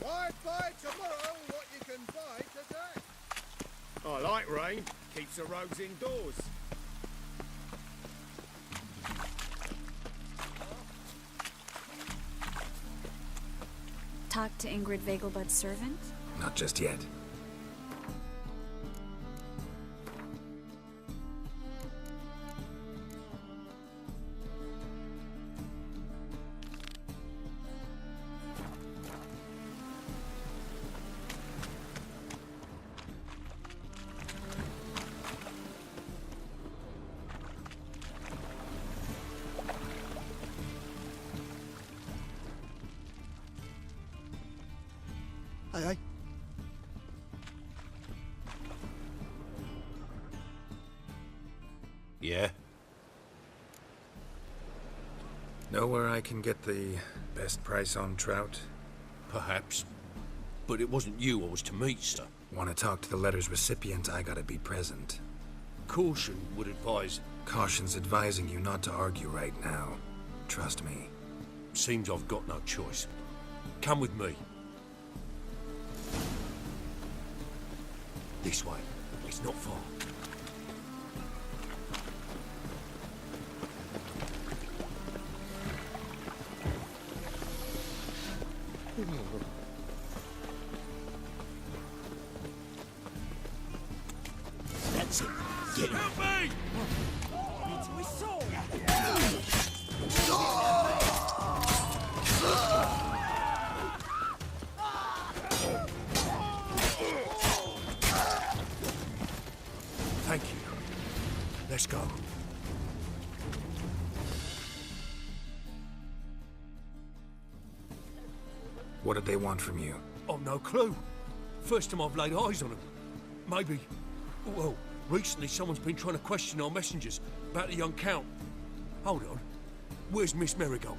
Why buy tomorrow what you can buy today? I like rain. Keeps the roads indoors. Talk to Ingrid Vegelbud's servant? Not just yet. Aye, aye. Yeah? Know where I can get the best price on trout? Perhaps. But it wasn't you I was to meet, sir. Want to talk to the letter's recipient, I gotta be present. Caution would advise... Caution's advising you not to argue right now. Trust me. Seems I've got no choice. Come with me. This way. It's not far. That's it. Get help me! Thank you. Let's go. What did they want from you? I've no clue. First time I've laid eyes on them. Maybe... Well, recently someone's been trying to question our messengers about the young Count. Hold on. Where's Miss Marigold?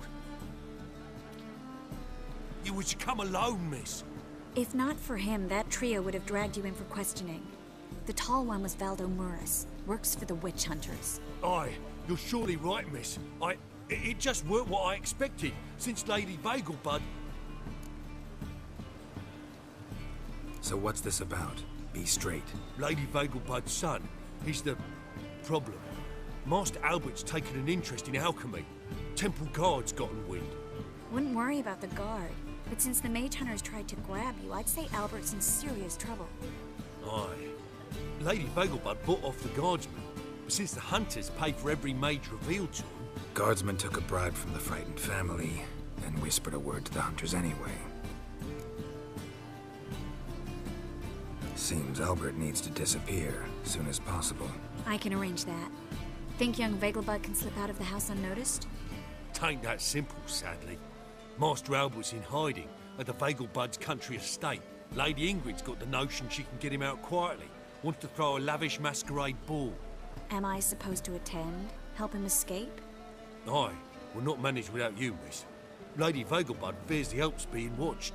You was to come alone, miss. If not for him, that trio would have dragged you in for questioning. The tall one was Valdo Muris, works for the witch hunters. Aye, you're surely right, miss. It just weren't what I expected, since Lady Vegelbud... So what's this about? Be straight. Lady Vegelbud's son, he's the... problem. Master Albert's taken an interest in alchemy. Temple Guard's gotten wind. Wouldn't worry about the guard, but since the mage hunters tried to grab you, I'd say Albert's in serious trouble. Aye. Lady Vegelbud bought off the guardsmen, but since the hunters paid for every mage revealed to them... Guardsmen took a bribe from the frightened family, and whispered a word to the hunters anyway. Seems Albert needs to disappear as soon as possible. I can arrange that. Think young Vegelbud can slip out of the house unnoticed? Tain't that simple, sadly. Master Albert's in hiding at the Vegelbud's country estate. Lady Ingrid's got the notion she can get him out quietly. Wants to throw a lavish masquerade ball. Am I supposed to attend? Help him escape? Aye, we'll not manage without you, miss. Lady Vegelbud fears the Alps being watched.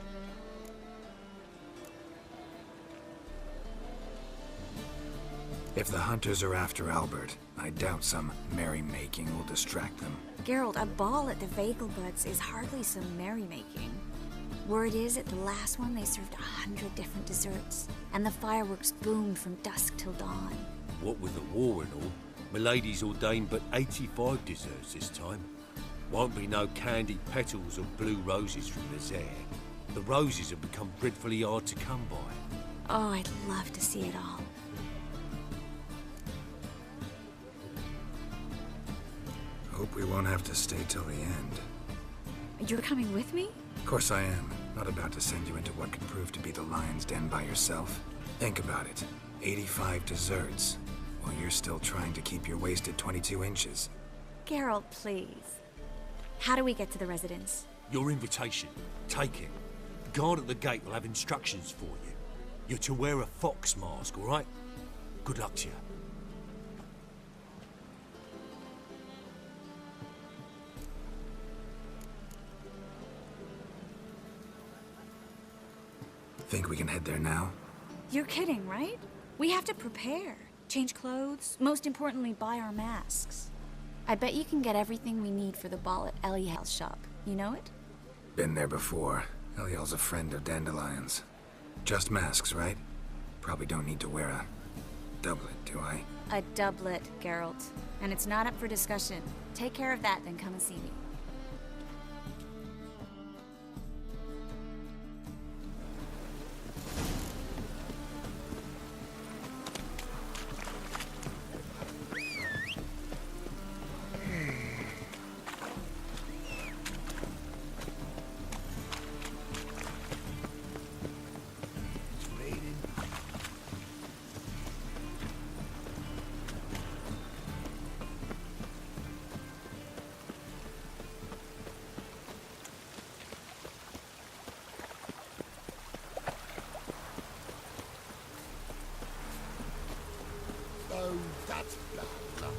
If the hunters are after Albert, I doubt some merrymaking will distract them. Geralt, a ball at the Vegelbuds is hardly some merrymaking. Word is, at the last one they served 100 different desserts, and the fireworks boomed from dusk till dawn. What with the war and all, Milady's ordained but 85 desserts this time. Won't be no candied petals or blue roses from the Zaire. The roses have become dreadfully hard to come by. Oh, I'd love to see it all. Hope we won't have to stay till the end. You're coming with me? Of course I am. Not about to send you into what could prove to be the lion's den by yourself. Think about it. 85 desserts, while you're still trying to keep your waist at 22 inches. Geralt, please. How do we get to the residence? Your invitation. Take it. The guard at the gate will have instructions for you. You're to wear a fox mask, all right? Good luck to you. Think we can head there now? You're kidding, right? We have to prepare. Change clothes. Most importantly, buy our masks. I bet you can get everything we need for the ball at Elihel's shop. You know it? Been there before. Eliel's a friend of Dandelion's. Just masks, right? Probably don't need to wear a doublet, do I? A doublet, Geralt. And it's not up for discussion. Take care of that, then come and see me. Oh, that's bad luck.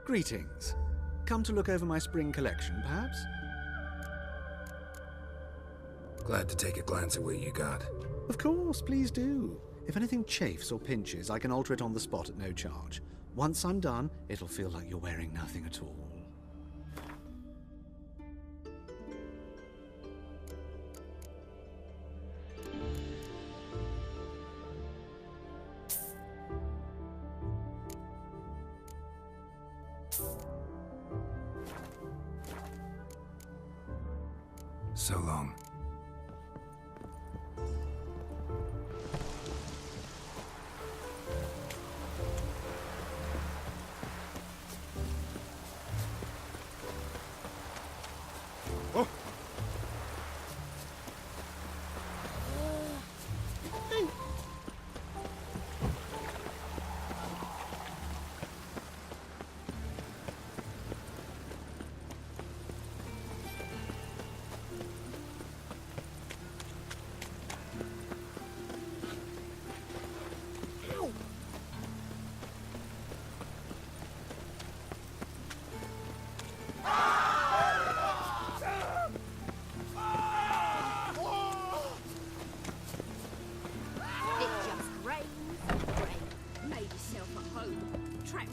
Greetings. Come to look over my spring collection, perhaps? Glad to take a glance at what you got. Of course, please do. If anything chafes or pinches, I can alter it on the spot at no charge. Once I'm done, it'll feel like you're wearing nothing at all. So long. Oh.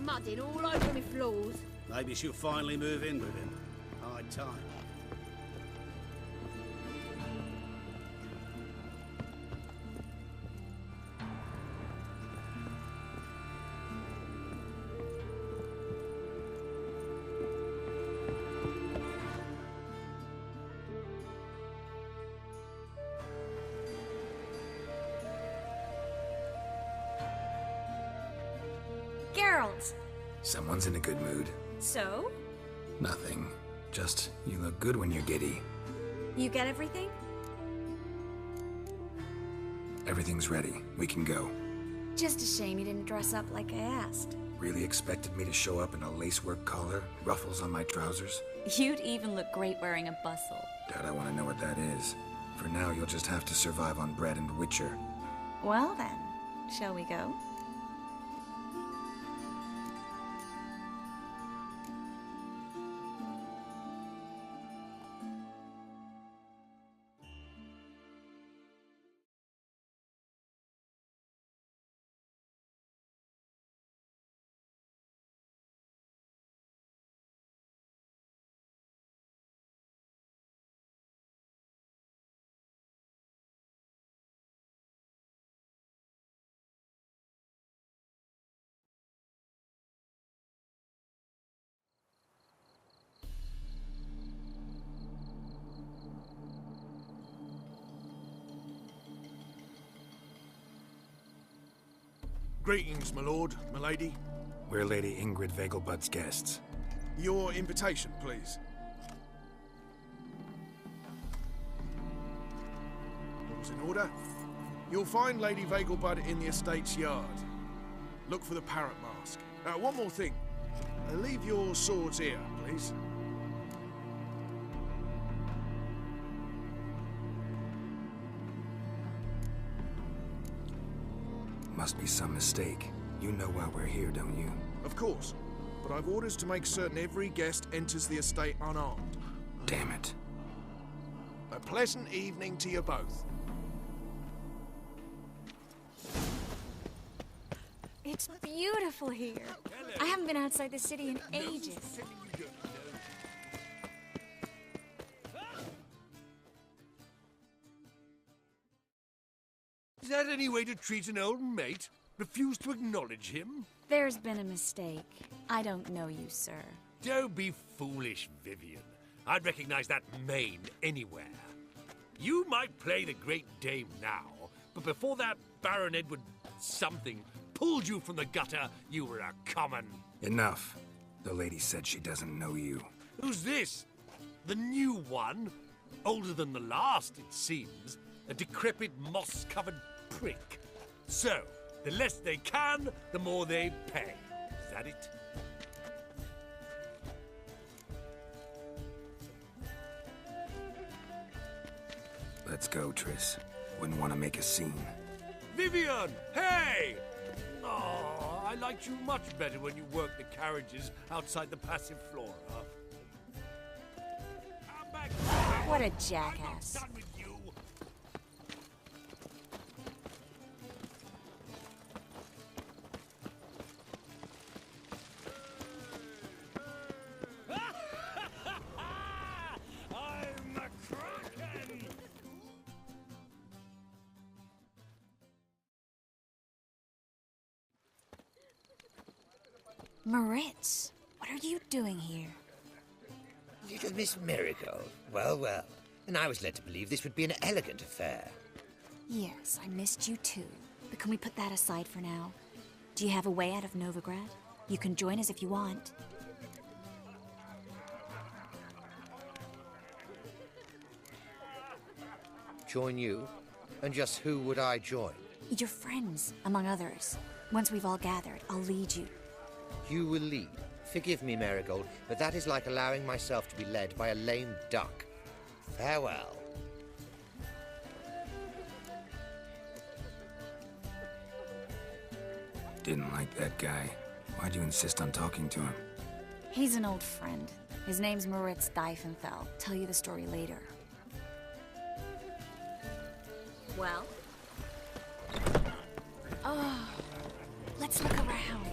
Mudding all over my floors. Maybe she'll finally move in with him. High time. Geralt! Someone's in a good mood. So? Nothing. Just, you look good when you're giddy. You get everything? Everything's ready. We can go. Just a shame you didn't dress up like I asked. Really expected me to show up in a lacework collar, ruffles on my trousers? You'd even look great wearing a bustle. Doubt I want to know what that is. For now, you'll just have to survive on bread and Witcher. Well then, shall we go? Greetings, my lord, my lady. We're Lady Ingrid Vegelbud's guests. Your invitation, please. All's in order. You'll find Lady Vegelbud in the estate's yard. Look for the parrot mask. One more thing. Leave your swords here, please. Must be some mistake. You know why we're here, don't you? Of course, but I've orders to make certain every guest enters the estate unarmed. Damn it. A pleasant evening to you both. It's beautiful here. I haven't been outside the city in ages. Is that any way to treat an old mate? Refuse to acknowledge him? There's been a mistake. I don't know you, sir. Don't be foolish, Vivian. I'd recognize that mane anywhere. You might play the Great Dame now, but before that Baron Edward something pulled you from the gutter, you were a common... Enough. The lady said she doesn't know you. Who's this? The new one? Older than the last, it seems. A decrepit, moss-covered prick. So, the less they can, the more they pay. Is that it? Let's go, Triss. Wouldn't want to make a scene. Vivian! Hey! Oh, I liked you much better when you worked the carriages outside the passive flora. Come back! What a jackass. I'm not done with you. I'm a kraken! Moritz, what are you doing here? Little Miss Marigold. Well, well. And I was led to believe this would be an elegant affair. Yes, I missed you too. But can we put that aside for now? Do you have a way out of Novigrad? You can join us if you want. Join you? And just who would I join? Your friends, among others. Once we've all gathered, I'll lead you. You will lead. Forgive me, Marigold, but that is like allowing myself to be led by a lame duck. Farewell. Didn't like that guy. Why'd you insist on talking to him? He's an old friend. His name's Moritz Diefenfeld. Tell you the story later. Well? Oh, let's look around.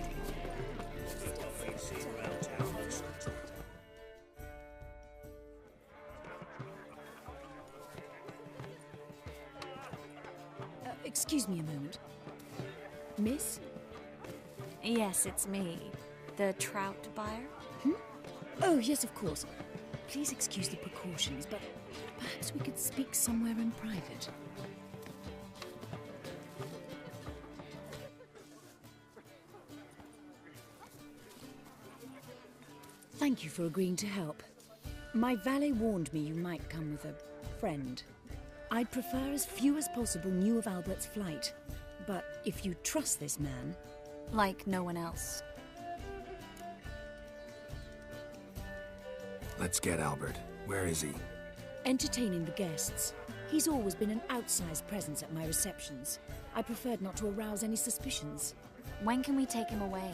Excuse me a moment. Miss? Yes, it's me. The trout buyer? Oh, yes, of course. Please excuse the precautions, but perhaps we could speak somewhere in private. Thank you for agreeing to help. My valet warned me you might come with a friend. I'd prefer as few as possible knew of Albert's flight. But if you trust this man... Like no one else. Let's get Albert. Where is he? Entertaining the guests. He's always been an outsized presence at my receptions. I preferred not to arouse any suspicions. When can we take him away?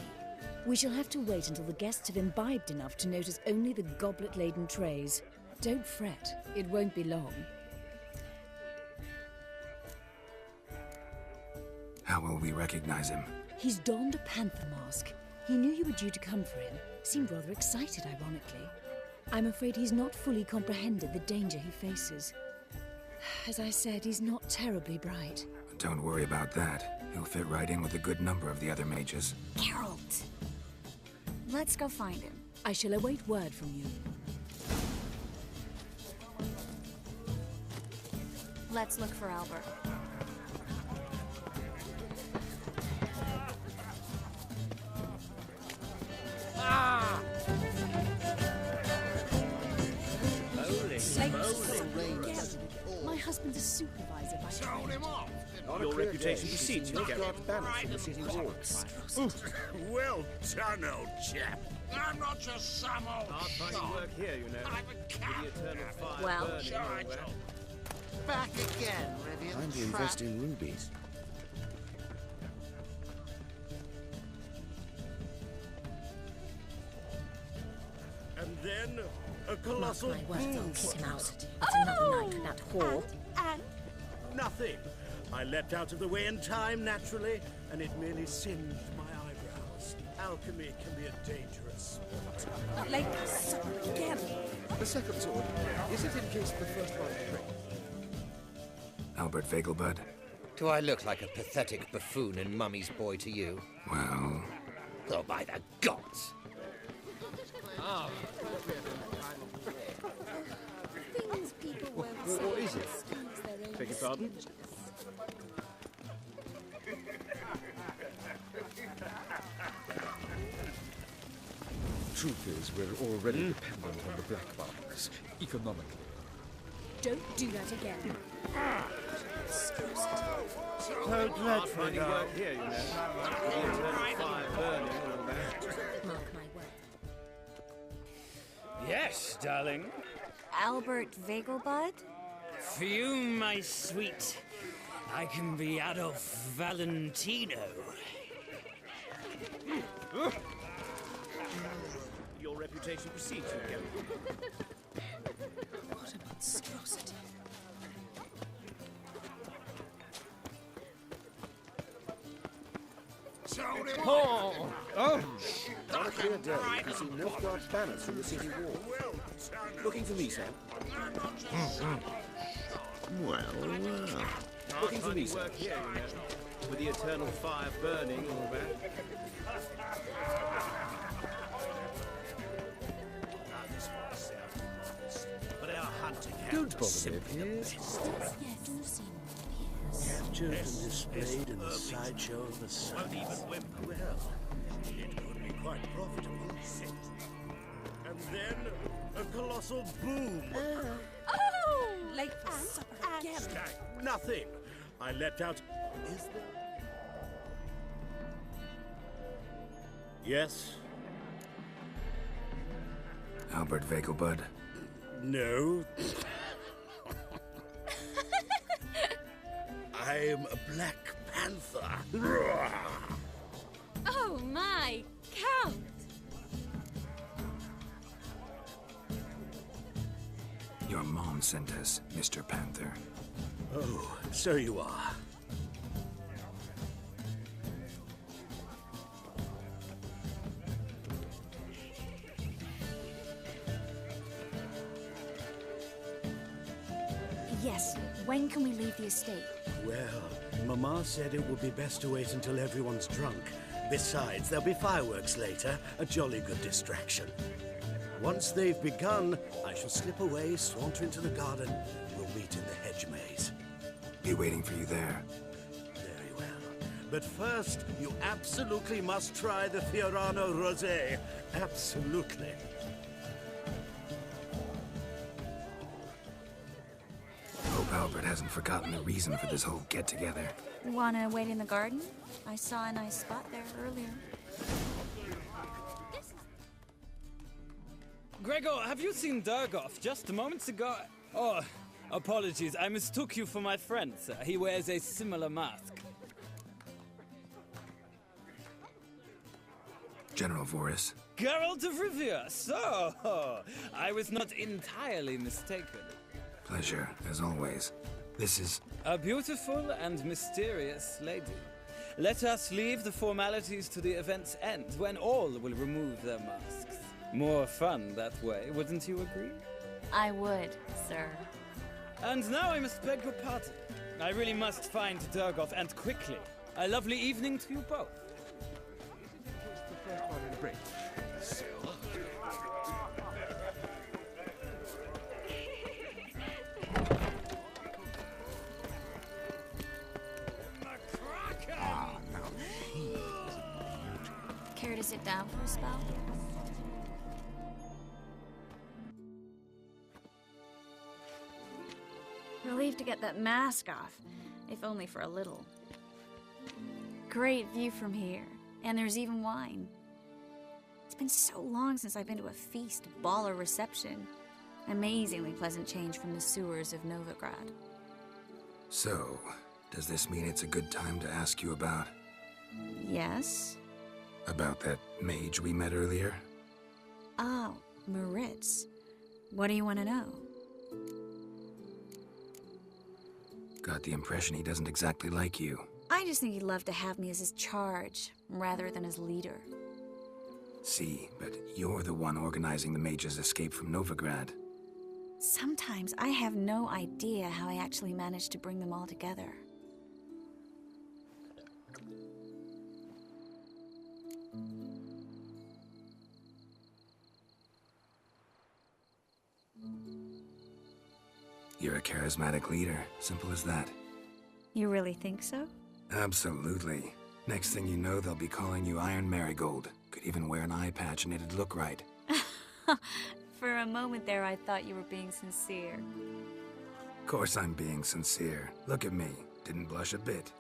We shall have to wait until the guests have imbibed enough to notice only the goblet-laden trays. Don't fret. It won't be long. How will we recognize him? He's donned a panther mask. He knew you were due to come for him. Seemed rather excited, ironically. I'm afraid he's not fully comprehended the danger he faces. As I said, he's not terribly bright. Don't worry about that. He'll fit right in with a good number of the other mages. Geralt! Let's go find him. I shall await word from you. Let's look for Albert. My husband's a supervisor by trade. Your reputation precedes you, Geralt. Banished from the city walls. Well done, old chap. I'm not just some old Hard work here, you know. I'm a cat. With the eternal fire Well, burning everywhere. Back again, Rivian. Time to invest in rubies. then a colossal Mark my words, I'll boom. kick him out. It's another night with that whore. And Nothing. I leapt out of the way in time, naturally, and it merely singed my eyebrows. Alchemy can be a dangerous sport. like supper again. The second sword, is it in case the first one breaks? Albert Vegelbud? Do I look like a pathetic buffoon and Mummy's boy to you? Well, Oh, by the gods! Things people won't What is it? excuse their own Beg your pardon? Truth is, we're already dependent on the black marks, economically. Don't do that again. So dreadful, girl. Here, you know. With the eternal fire burning and all that. Mark my words. Yes, darling. Albert Vegelbud? For you, my sweet, I can be Adolf Valentino. Your reputation precedes you, Geralt. What a monstrosity. Oh! On a clear day, you can see Nilfgaard's banners from the city wall. Looking for me, Sam? Looking for me, Sam? Work here, you know. With the eternal fire burning and all that. But our hunting Don't bother me, Piers. captured and displayed in the sideshow of the sun. Won't even whimper. Well, it could be quite profitable. And then a colossal boom. Oh, like supper again. Nothing. I leapt out. Is there? Yes. Albert Vegelbud? No. I'm a Black Panther. Oh my, Count! Your mom sent us, Mr. Panther. Oh, so you are. Yes. When can we leave the estate? Well, Mama said it would be best to wait until everyone's drunk. Besides, there'll be fireworks later, a jolly good distraction. Once they've begun, I shall slip away, saunter into the garden. We'll meet in the hedge maze. Be waiting for you there. Very well. But first, you absolutely must try the Fiorano Rosé. Absolutely. Hope Albert hasn't forgotten the reason for this whole get-together. Wanna wait in the garden? I saw a nice spot there earlier. Gregor, have you seen Durgoff just moments ago? Oh, apologies. I mistook you for my friend, sir. He wears a similar mask. General Voris. Geralt of Rivia. So, I was not entirely mistaken. Pleasure, as always. This is... A beautiful and mysterious lady. Let us leave the formalities to the event's end, when all will remove their masks. More fun that way, wouldn't you agree? I would, sir. And now I must beg your pardon. I really must find Durgoff, and quickly. A lovely evening to you both. Care to sit down for a spell? Relieved to get that mask off, if only for a little. Great view from here, and there's even wine. It's been so long since I've been to a feast, ball, or reception. Amazingly pleasant change from the sewers of Novigrad. So, does this mean it's a good time to ask you about... Yes? About that mage we met earlier? Oh, Moritz. What do you want to know? Got the impression he doesn't exactly like you. I just think he'd love to have me as his charge, rather than his leader. See, but you're the one organizing the mage's escape from Novigrad. Sometimes I have no idea how I actually managed to bring them all together. You're a charismatic leader. Simple as that. You really think so? Absolutely. Next thing you know, they'll be calling you Iron Marigold. Could even wear an eye patch and it'd look right. For a moment there, I thought you were being sincere. Of course I'm being sincere. Look at me. Didn't blush a bit.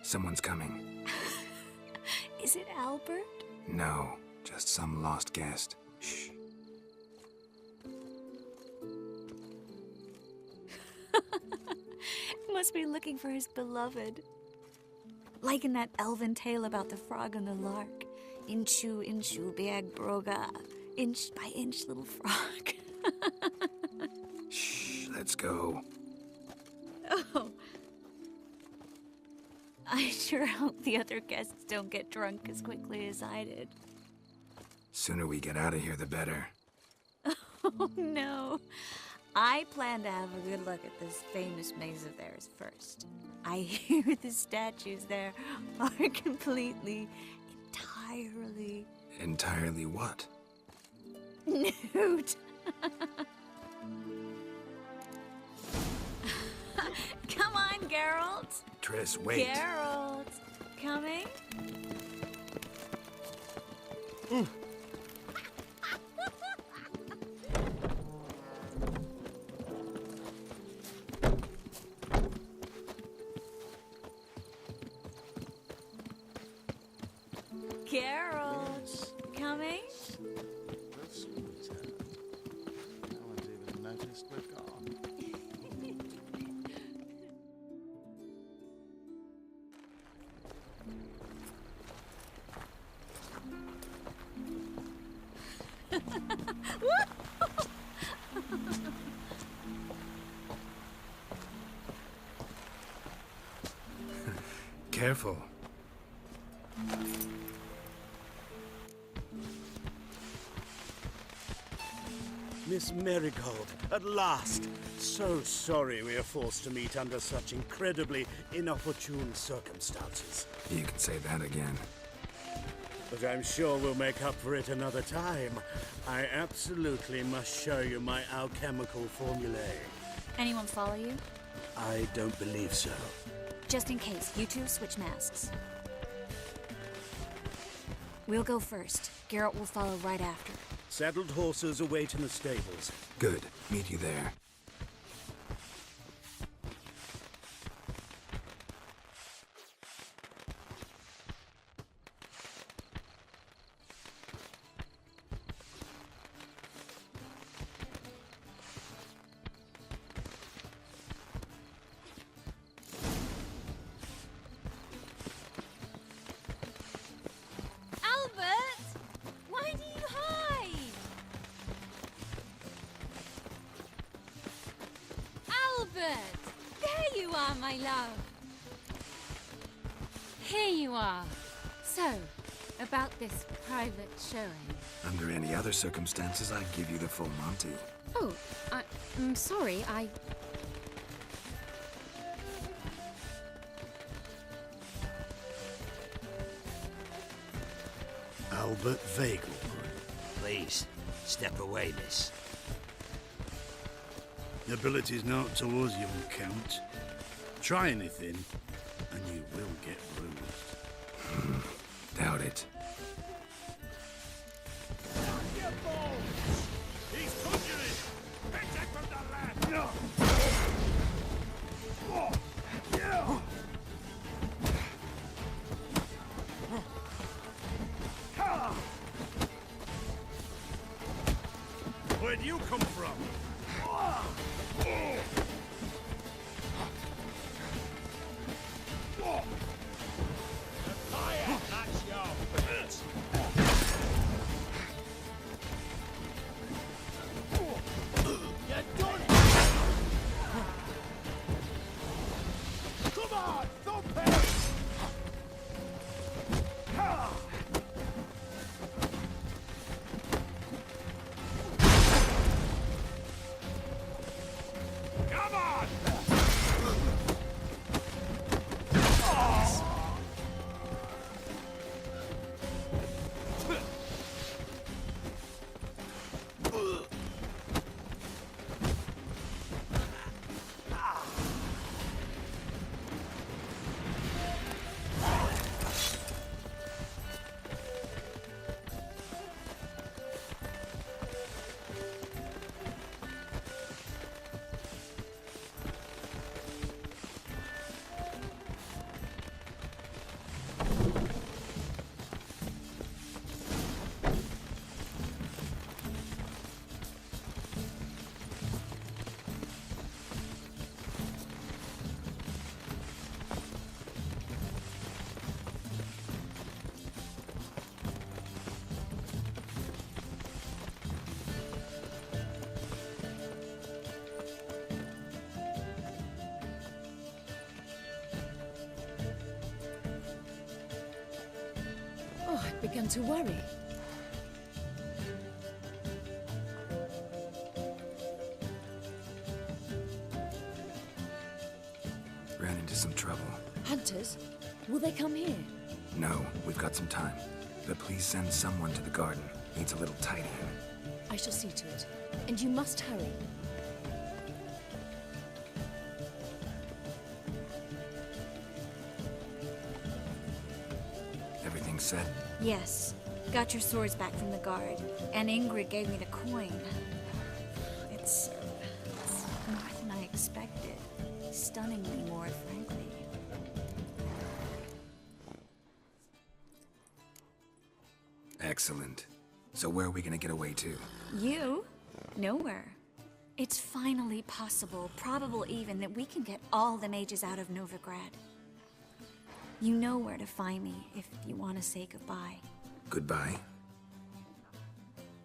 Someone's coming. Is it Albert? No, just some lost guest. Shh. Must be looking for his beloved. Like in that elven tale about the frog and the lark. Inchu, inchu, biag broga. Inch by inch, little frog. Shh, let's go. Oh. I sure hope the other guests don't get drunk as quickly as I did. Sooner we get out of here, the better. Oh, no. I plan to have a good look at this famous maze of theirs first. I hear the statues there are completely, entirely... Entirely what? Nude. Come on, Geralt. Triss, wait. Geralt, coming? Geralt, coming? No one's even noticed we're gone. Careful. Miss Marigold, at last! So sorry we are forced to meet under such incredibly inopportune circumstances. You can say that again. But I'm sure we'll make up for it another time. I absolutely must show you my alchemical formulae. Anyone follow you? I don't believe so. Just in case, you two switch masks. We'll go first. Geralt will follow right after. Saddled horses await in the stables. Good. Meet you there. There you are, my love. Here you are. So, about this private showing. Under any other circumstances, I'd give you the full Monty. Oh, I'm sorry, Albert Vagel. Please, step away, miss. The ability's not towards you, Count. Try anything, and you will get bruised. Doubt it. He's conjuring! Attack from the left! Where'd you come from? begun to worry. Ran into some trouble. Hunters? Will they come here? No, we've got some time. But please send someone to the garden. Needs a little tidying. I shall see to it. And you must hurry. Everything set? Yes. Got your swords back from the guard. And Ingrid gave me the coin. It's more than I expected. Stunningly more, frankly. Excellent. So where are we gonna get away to? You? Nowhere. It's finally possible, probable even, that we can get all the mages out of Novigrad. You know where to find me if you want to say goodbye. Goodbye?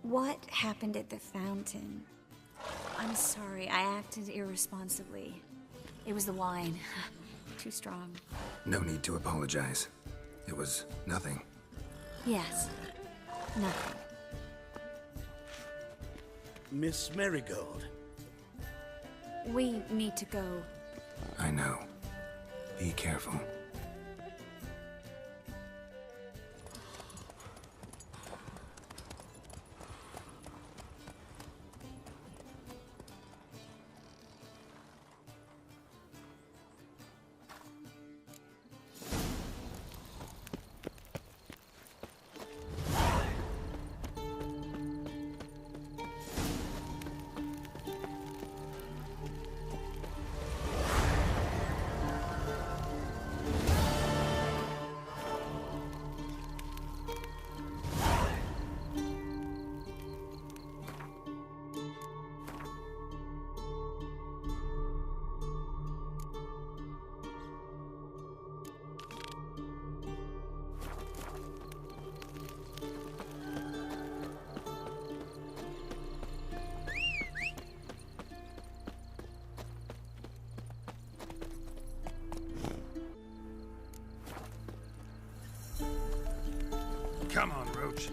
What happened at the fountain? I'm sorry, I acted irresponsibly. It was the wine. Too strong. No need to apologize. It was nothing. Yes. Nothing. Miss Marigold. We need to go. I know. Be careful. Come on, Roach.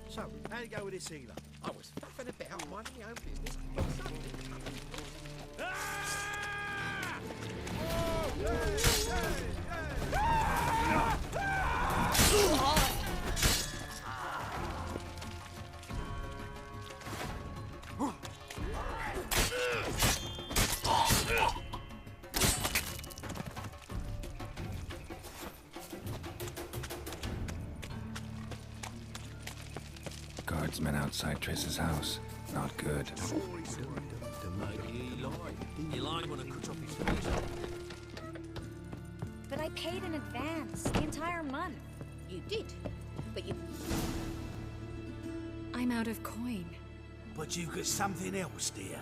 So, how'd it go with this healer? I was faffing about, minding my own business. Guardsmen outside Triss's house. Not good. Maybe he lied. He lied when I cut off his face. But I paid in advance, the entire month. You did, but you... I'm out of coin. But you got something else, dear.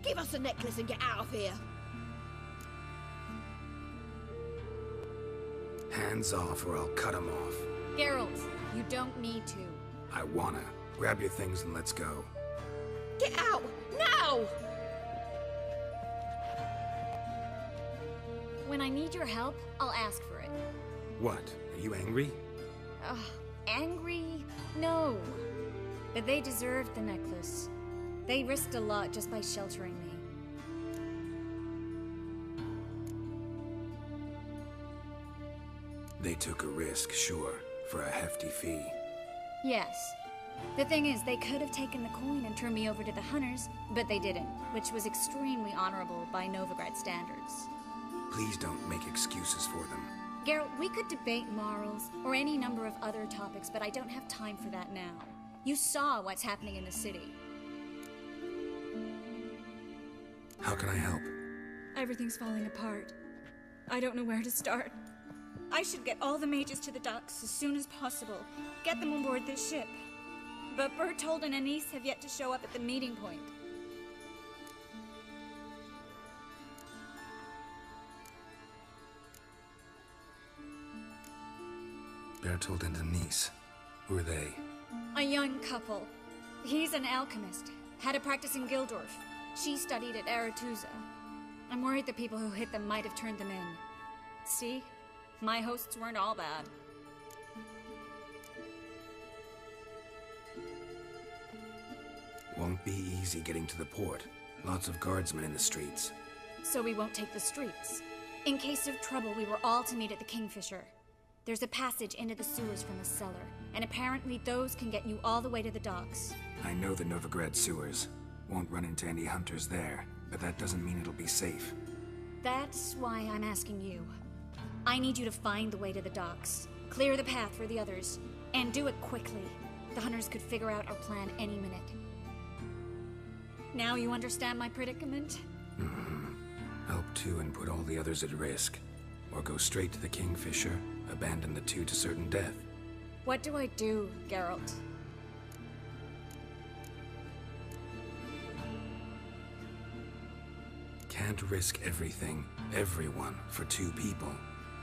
Give us the necklace and get out of here. Hands off or I'll cut them off. Geralt, you don't need to. I wanna. Grab your things and let's go. Get out! Now! when I need your help, I'll ask for it. What? Are you angry? Ugh, angry? No. But they deserved the necklace. They risked a lot just by sheltering me. They took a risk, sure, for a hefty fee. Yes. The thing is, they could have taken the coin and turned me over to the hunters, but they didn't, which was extremely honorable by Novigrad standards. Please don't make excuses for them. Geralt, we could debate morals, or any number of other topics, but I don't have time for that now. You saw what's happening in the city. How can I help? Everything's falling apart. I don't know where to start. I should get all the mages to the docks as soon as possible. Get them on board this ship. But Bertold and Anise have yet to show up at the meeting point. Bertold and Anise. Who are they? A young couple. He's an alchemist. Had a practice in Gildorf. She studied at Aretuza. I'm worried the people who hit them might have turned them in. See? My hosts weren't all bad. Won't be easy getting to the port. Lots of guardsmen in the streets. So we won't take the streets. In case of trouble, we were all to meet at the Kingfisher. There's a passage into the sewers from the cellar, and apparently those can get you all the way to the docks. I know the Novigrad sewers. Won't run into any hunters there, but that doesn't mean it'll be safe. That's why I'm asking you. I need you to find the way to the docks, clear the path for the others, and do it quickly. The hunters could figure out our plan any minute. Now you understand my predicament? Help two and put all the others at risk. Or go straight to the Kingfisher, abandon the two to certain death. What do I do, Geralt? Can't risk everything, everyone, for two people.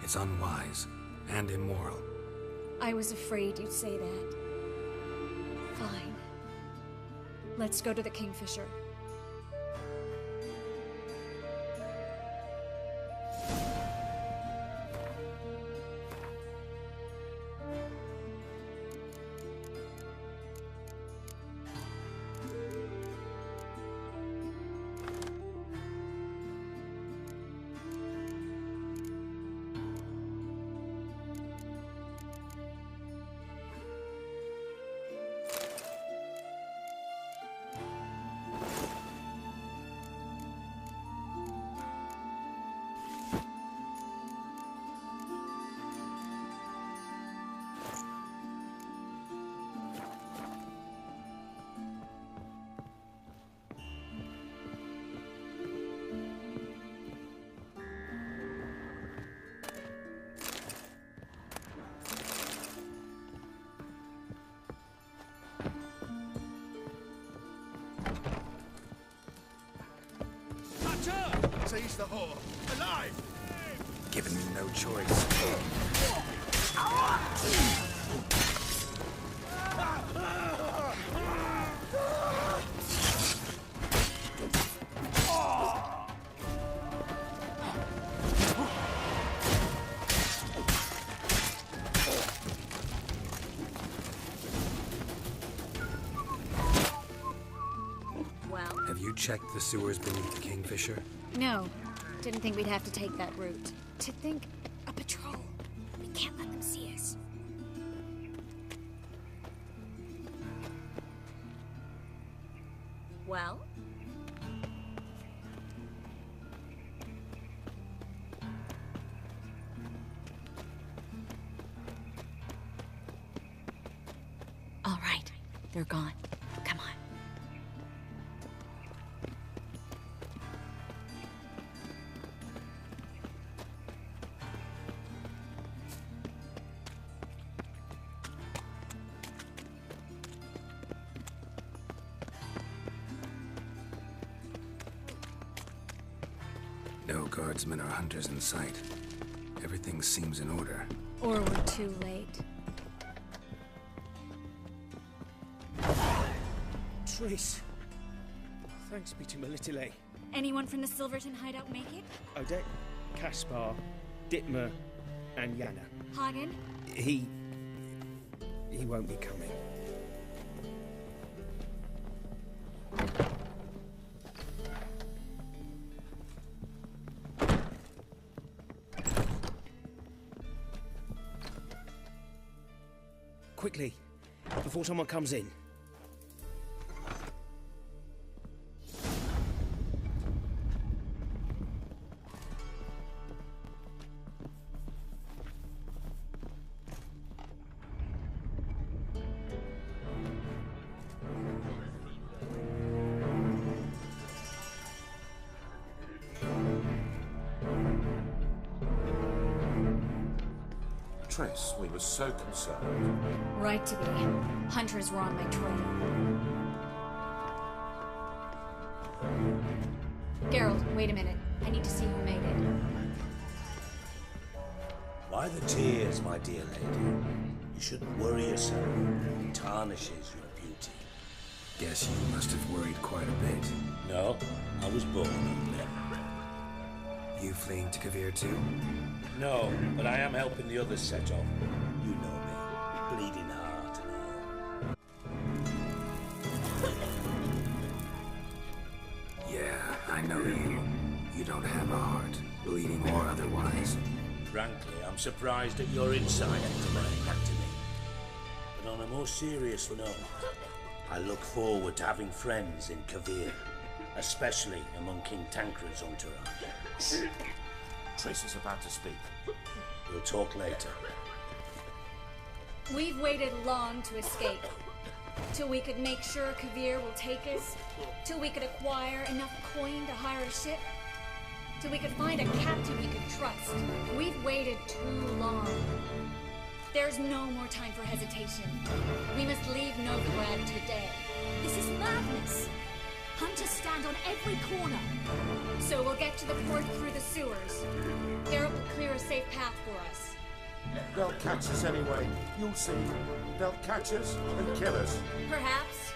It's unwise and immoral. I was afraid you'd say that. Fine. Let's go to the Kingfisher. Seize the whore. Alive! Giving me no choice. Have you checked the sewers beneath the Kingfisher? No. Didn't think we'd have to take that route. To think, a patrol. We can't let them see us. Well? All right. They're gone. Come on. No guardsmen or hunters in sight. Everything seems in order. Or we're too late. Triss. Thanks be to Melitele. Anyone from the Silverton hideout make it? Odette Caspar, Dittmer, and Yana. Hagen? He won't be coming. Quickly, before someone comes in. Triss, we were so concerned. Right to be. Hunters were on my trail. Geralt, wait a minute. I need to see who made it. Why the tears, my dear lady? You shouldn't worry yourself. It tarnishes your beauty. Guess you must have worried quite a bit. No, I was born ugly. You fleeing to Kavir too? No, but I am helping the others set off. You know me. Bleeding heart and all. Yeah, I know you. You don't have a heart, bleeding or otherwise. Frankly, I'm surprised at your insight into my anatomy. But on a more serious note, I look forward to having friends in Kavir, especially among King Tancred's entourage. Triss is about to speak. We'll talk later. We've waited long to escape. Till we could make sure Kavir will take us. Till we could acquire enough coin to hire a ship. Till we could find a captain we could trust. We've waited too long. There's no more time for hesitation. We must leave Novigrad today. This is madness. Hunters stand on every corner. So we'll get to the port through the sewers. Geralt will clear a safe path for us. They'll catch us anyway. You'll see. They'll catch us and kill us. Perhaps.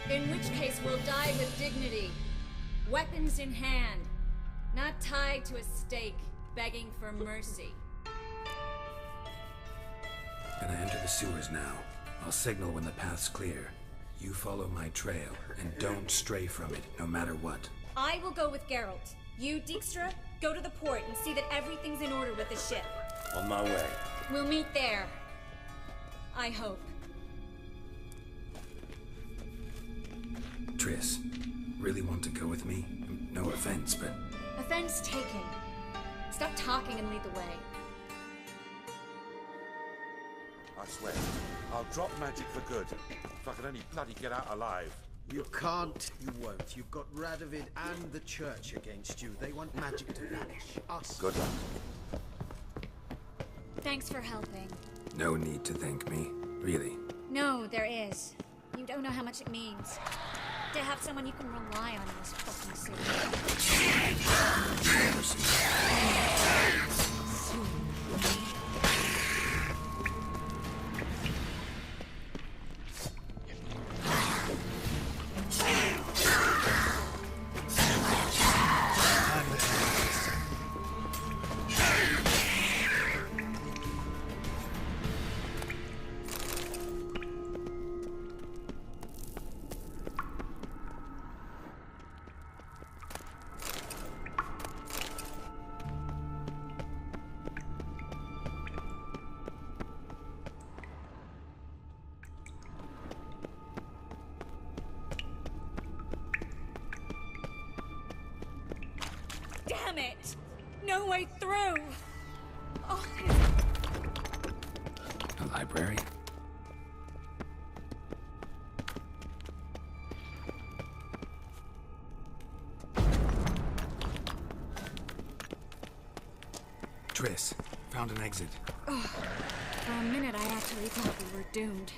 In which case we'll die with dignity. Weapons in hand. Not tied to a stake, begging for mercy. Gonna enter the sewers now. I'll signal when the path's clear. You follow my trail, and don't stray from it, no matter what. I will go with Geralt. You, Dijkstra, go to the port and see that everything's in order with the ship. On my way. We'll meet there. I hope. Triss, really want to go with me? No offense, but... Offense taken. Stop talking and lead the way. I swear, I'll drop magic for good. If I can only bloody get out alive. You can't, you won't. You've got Radovid and the church against you. They want magic to vanish. Us. Good luck. Thanks for helping. No need to thank me, really. No, there is. You don't know how much it means. To have someone you can rely on in this fucking Damn it! No way through! Oh, A library? Triss, found an exit. oh. For a minute, I actually thought we were doomed.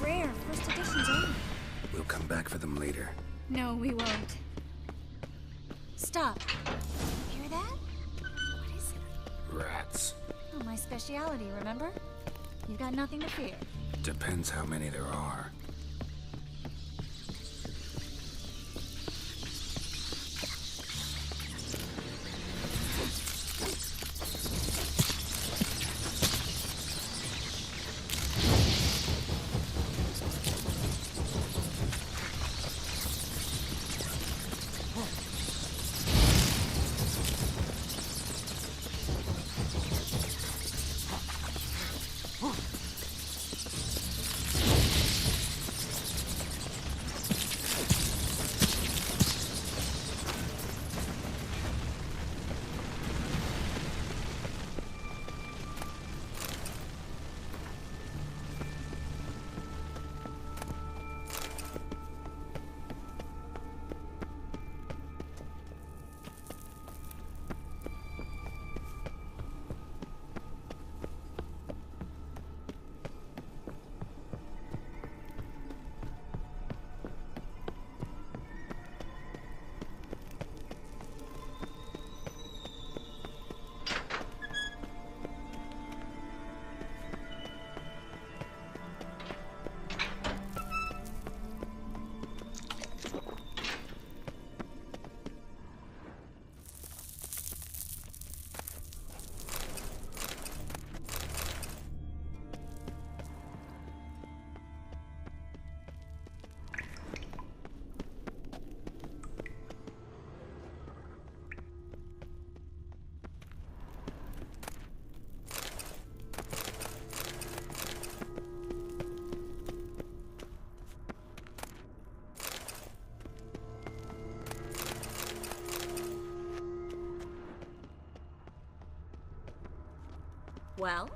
Rare, first editions only. We'll come back for them later. No, we won't. Stop Stop. Hear that? What is it? Rats. Oh, my speciality, remember? You've got nothing to fear. Depends how many there are. Well?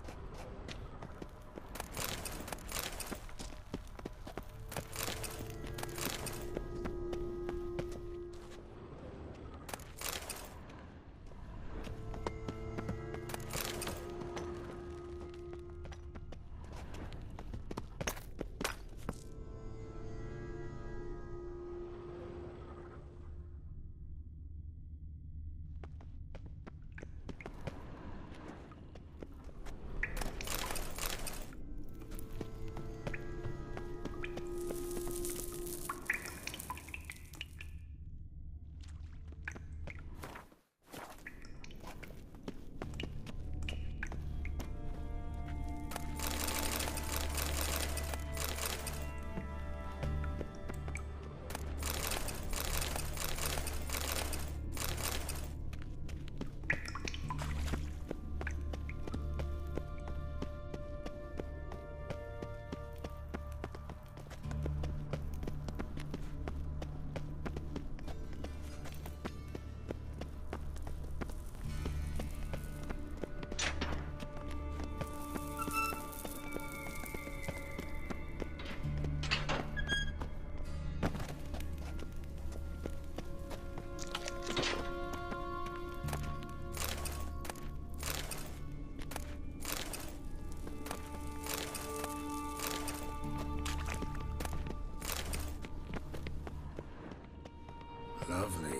Lovely.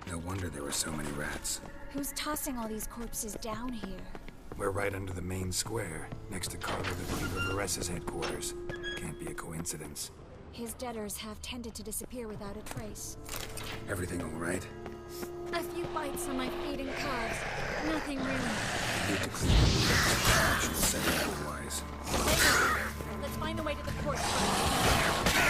No wonder there were so many rats. Who's tossing all these corpses down here? We're right under the main square, next to Carlo the Queen of Varessa's headquarters. Can't be a coincidence. His debtors have tended to disappear without a trace. Everything all right? A few bites on my feet and calves. Nothing really. Need to clean the actual setting otherwise. Let's find a way to the port first.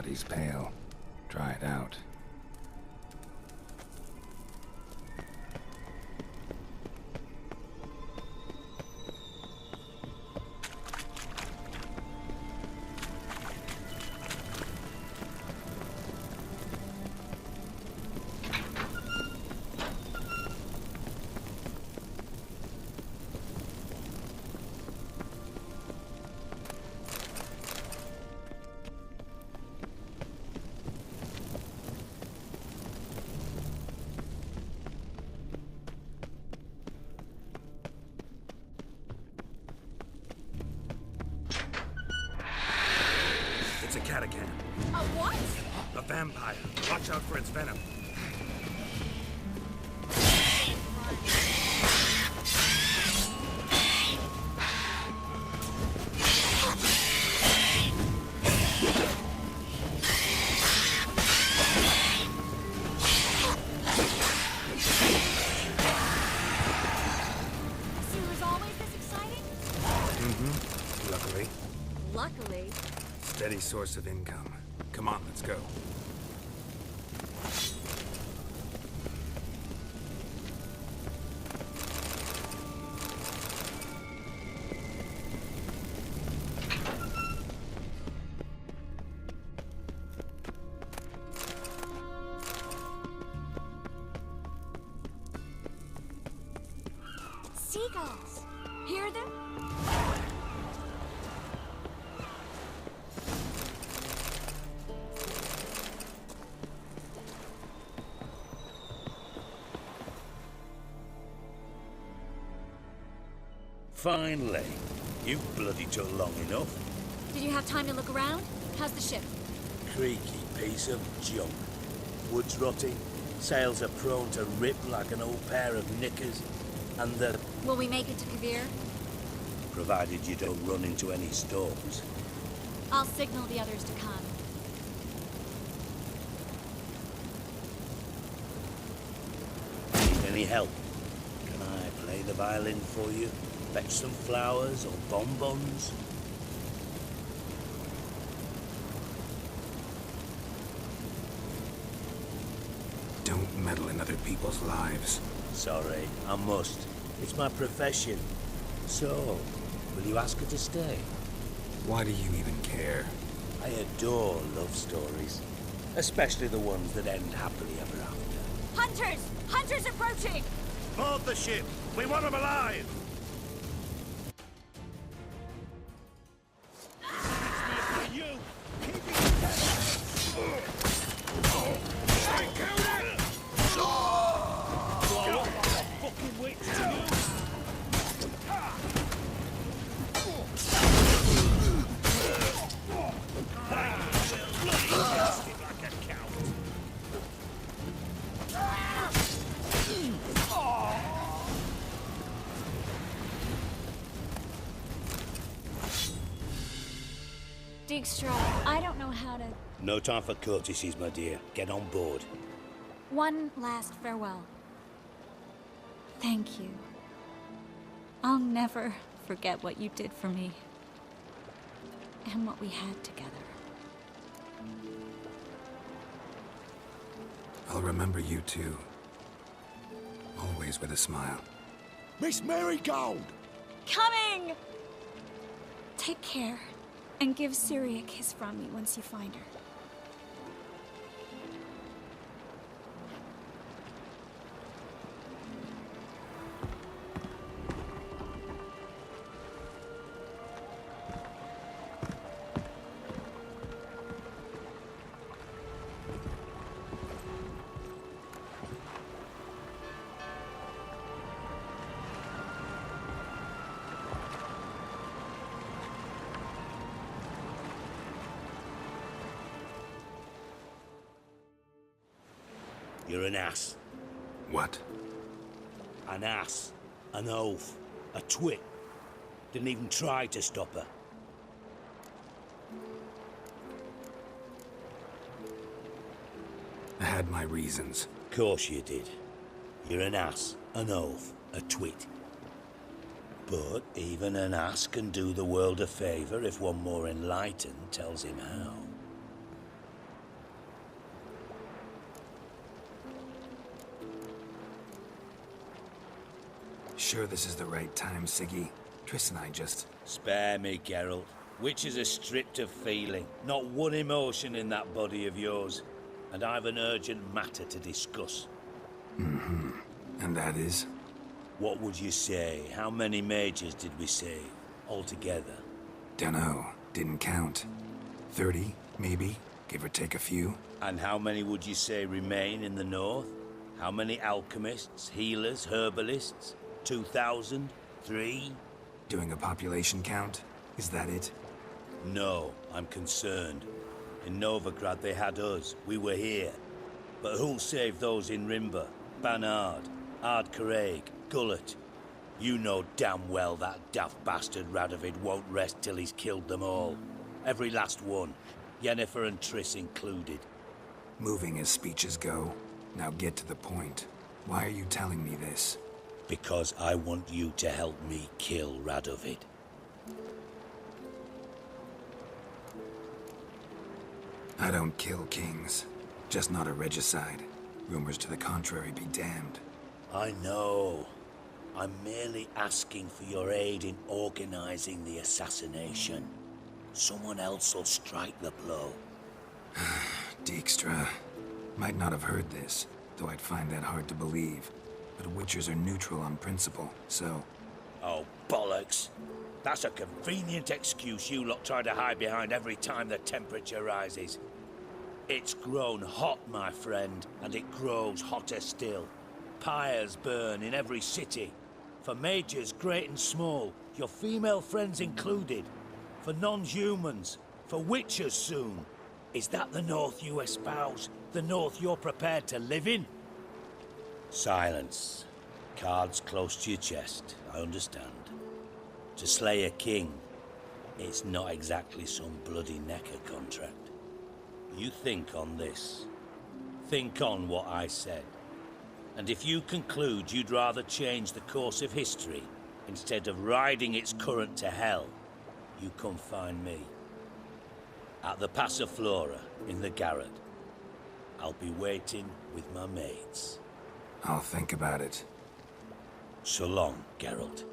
body's pale. Try it out. It's a catachan. A what? A vampire. Watch out for its venom. So it was always this exciting? Mm-hmm. Luckily. Luckily. Steady source of income. Come on, let's go. Seagulls. Hear them? Finally. You bloody took long enough. Did you have time to look around? How's the ship? Creaky piece of junk. Wood's rotting. Sails are prone to rip like an old pair of knickers. And the... Will we make it to Kavir? Provided you don't run into any storms. I'll signal the others to come. Need any help? Can I play the violin for you? Fetch some flowers or bonbons? Don't meddle in other people's lives. Sorry, I must. It's my profession. So, will you ask her to stay? Why do you even care? I adore love stories. Especially the ones that end happily ever after. Hunters! Hunters approaching! Board the ship! We want them alive! Dijkstra, I don't know how to... No time for courtesies, my dear. Get on board. One last farewell. Thank you. I'll never forget what you did for me. And what we had together. I'll remember you too. Always with a smile. Miss Marigold! Coming! Take care. And give Ciri a kiss from me once you find her. You're an ass. What? An ass. An oaf. A twit. Didn't even try to stop her. I had my reasons. Course you did. You're an ass, an oaf, a twit. But even an ass can do the world a favour if one more enlightened tells him how. sure this is the right time, Siggy? Triss and I just... Spare me, Geralt. Witches are stripped of feeling. Not one emotion in that body of yours. And I've an urgent matter to discuss. Mm-hmm. And that is? What would you say? How many mages did we save, altogether? Dunno. Didn't count. 30, maybe? Give or take a few? And how many would you say remain in the north? How many alchemists, healers, herbalists? 2,000? 3? Doing a population count? Is that it? No, I'm concerned. In Novigrad they had us. We were here. But who'll save those in Rimba? Banard, Ardcaraig, Gullet? You know damn well that daft bastard Radovid won't rest till he's killed them all. Every last one. Yennefer and Triss included. Moving as speeches go. Now get to the point. Why are you telling me this? Because I want you to help me kill Radovid. I don't kill kings. Just not a regicide. Rumors to the contrary be damned. I know. I'm merely asking for your aid in organizing the assassination. Someone else will strike the blow. Dijkstra. Might not have heard this, though I'd find that hard to believe. But Witchers are neutral on principle, so... Oh, bollocks. That's a convenient excuse you lot try to hide behind every time the temperature rises. It's grown hot, my friend, and it grows hotter still. Pyres burn in every city. For mages, great and small, your female friends included. For non-humans, for witchers soon. Is that the North you espouse? The North you're prepared to live in? Silence. Cards close to your chest, I understand. To slay a king, it's not exactly some bloody necker contract. You think on this. Think on what I said. And if you conclude you'd rather change the course of history instead of riding its current to hell, you come find me. At the Passiflora in the Garret. I'll be waiting with my mates. I'll think about it. So long, Geralt.